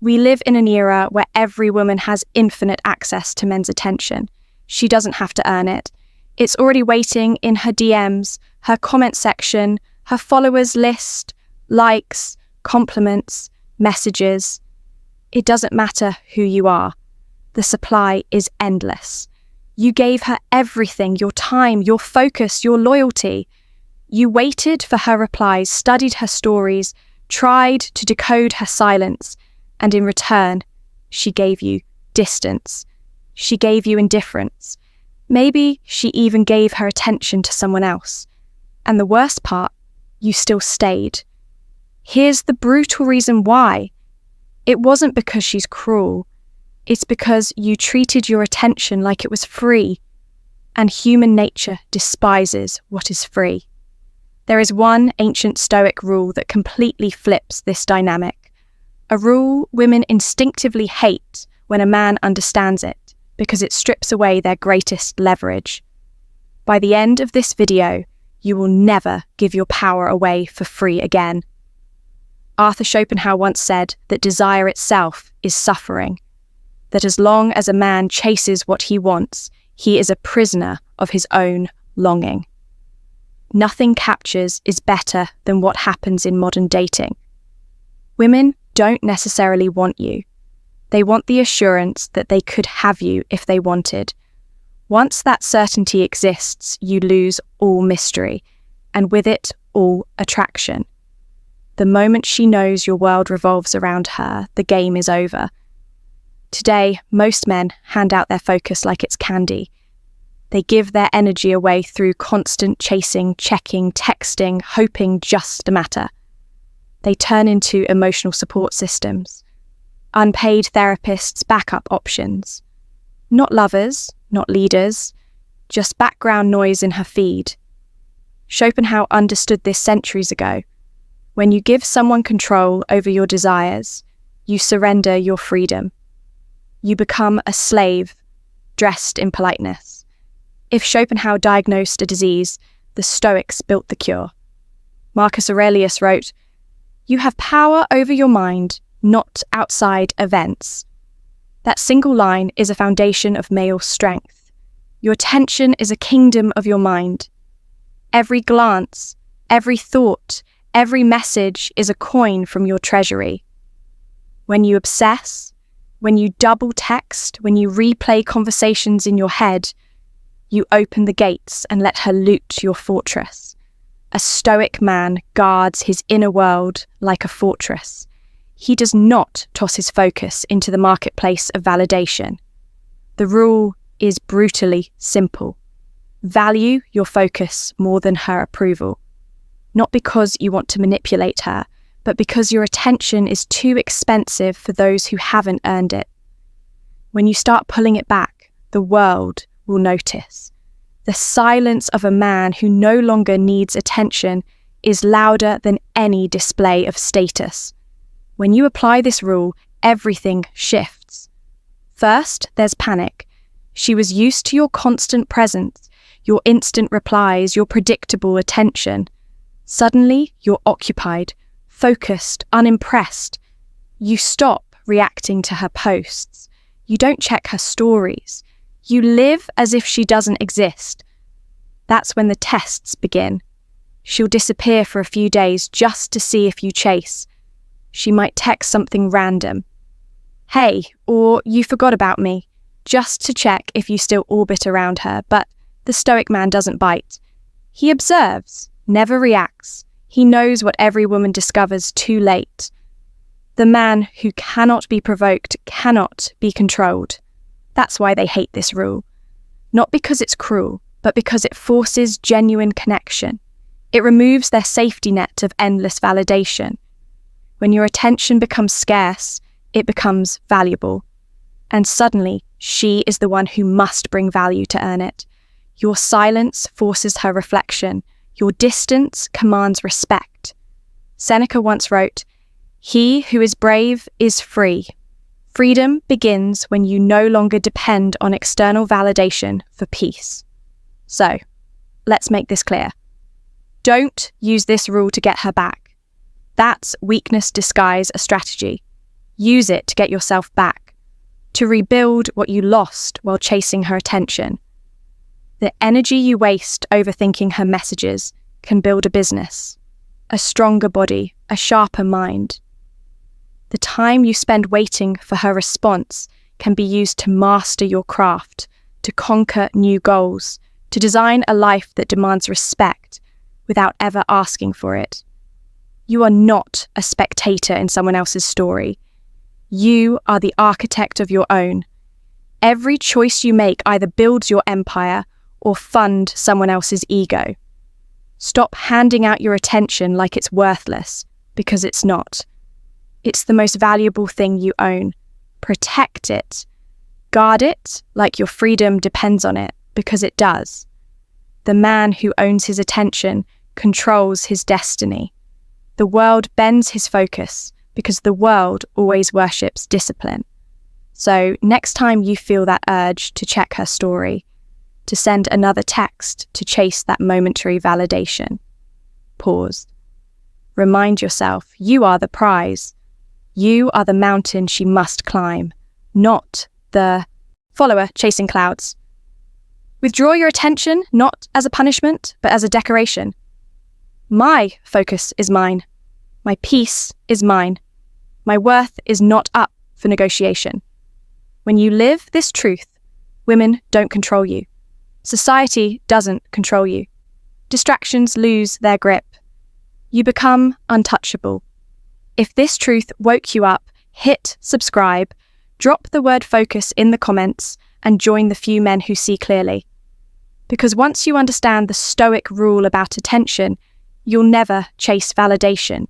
We live in an era where every woman has infinite access to men's attention. She doesn't have to earn it. It's already waiting in her DMs, her comment section, her followers list, likes, compliments, messages. It doesn't matter who you are. The supply is endless. You gave her everything, your time, your focus, your loyalty. You waited for her replies, studied her stories, tried to decode her silence, and in return, she gave you distance. She gave you indifference. Maybe she even gave her attention to someone else. And the worst part, you still stayed. Here's the brutal reason why. It wasn't because she's cruel. It's because you treated your attention like it was free, and human nature despises what is free. There is one ancient Stoic rule that completely flips this dynamic, a rule women instinctively hate when a man understands it, because it strips away their greatest leverage. By the end of this video, you will never give your power away for free again. Arthur Schopenhauer once said that desire itself is suffering, that as long as a man chases what he wants, he is a prisoner of his own longing. Nothing captures is better than what happens in modern dating. Women don't necessarily want you. They want the assurance that they could have you if they wanted. Once that certainty exists, you lose all mystery, and with it, all attraction. The moment she knows your world revolves around her, the game is over. Today, most men hand out their focus like it's candy. They give their energy away through constant chasing, checking, texting, hoping just to matter. They turn into emotional support systems, unpaid therapists, backup options. Not lovers, not leaders, just background noise in her feed. Schopenhauer understood this centuries ago. When you give someone control over your desires, you surrender your freedom. You become a slave, dressed in politeness. If Schopenhauer diagnosed a disease, the Stoics built the cure. Marcus Aurelius wrote, "You have power over your mind, not outside events." That single line is a foundation of male strength. Your attention is a kingdom of your mind. Every glance, every thought, every message is a coin from your treasury. When you obsess, when you double text, when you replay conversations in your head, you open the gates and let her loot your fortress. A Stoic man guards his inner world like a fortress. He does not toss his focus into the marketplace of validation. The rule is brutally simple. Value your focus more than her approval. Not because you want to manipulate her, but because your attention is too expensive for those who haven't earned it. When you start pulling it back, the world will notice. The silence of a man who no longer needs attention is louder than any display of status. When you apply this rule, everything shifts. First, there's panic. She was used to your constant presence, your instant replies, your predictable attention. Suddenly, you're occupied, focused, unimpressed. You stop reacting to her posts. You don't check her stories. You live as if she doesn't exist. That's when the tests begin. She'll disappear for a few days just to see if you chase. She might text something random. "Hey," or "You forgot about me," just to check if you still orbit around her, but the Stoic man doesn't bite. He observes, never reacts. He knows what every woman discovers too late. The man who cannot be provoked cannot be controlled. That's why they hate this rule. Not because it's cruel, but because it forces genuine connection. It removes their safety net of endless validation. When your attention becomes scarce, it becomes valuable. And suddenly, she is the one who must bring value to earn it. Your silence forces her reflection. Your distance commands respect. Seneca once wrote, "He who is brave is free. Freedom begins when you no longer depend on external validation for peace." So, let's make this clear. Don't use this rule to get her back. That's weakness disguised a strategy. Use it to get yourself back, to rebuild what you lost while chasing her attention. The energy you waste overthinking her messages can build a business, a stronger body, a sharper mind. The time you spend waiting for her response can be used to master your craft, to conquer new goals, to design a life that demands respect without ever asking for it. You are not a spectator in someone else's story. You are the architect of your own. Every choice you make either builds your empire or fund someone else's ego. Stop handing out your attention like it's worthless, because it's not. It's the most valuable thing you own. Protect it. Guard it like your freedom depends on it, because it does. The man who owns his attention controls his destiny. The world bends his focus because the world always worships discipline. So next time you feel that urge to check her story, to send another text to chase that momentary validation, pause. Remind yourself you are the prize. You are the mountain she must climb, not the follower chasing clouds. Withdraw your attention not as a punishment, but as a decoration. My focus is mine. My peace is mine. My worth is not up for negotiation. When you live this truth, women don't control you. Society doesn't control you. Distractions lose their grip. You become untouchable. If this truth woke you up, hit subscribe, drop the word focus in the comments, and join the few men who see clearly. Because once you understand the Stoic rule about attention, you'll never chase validation.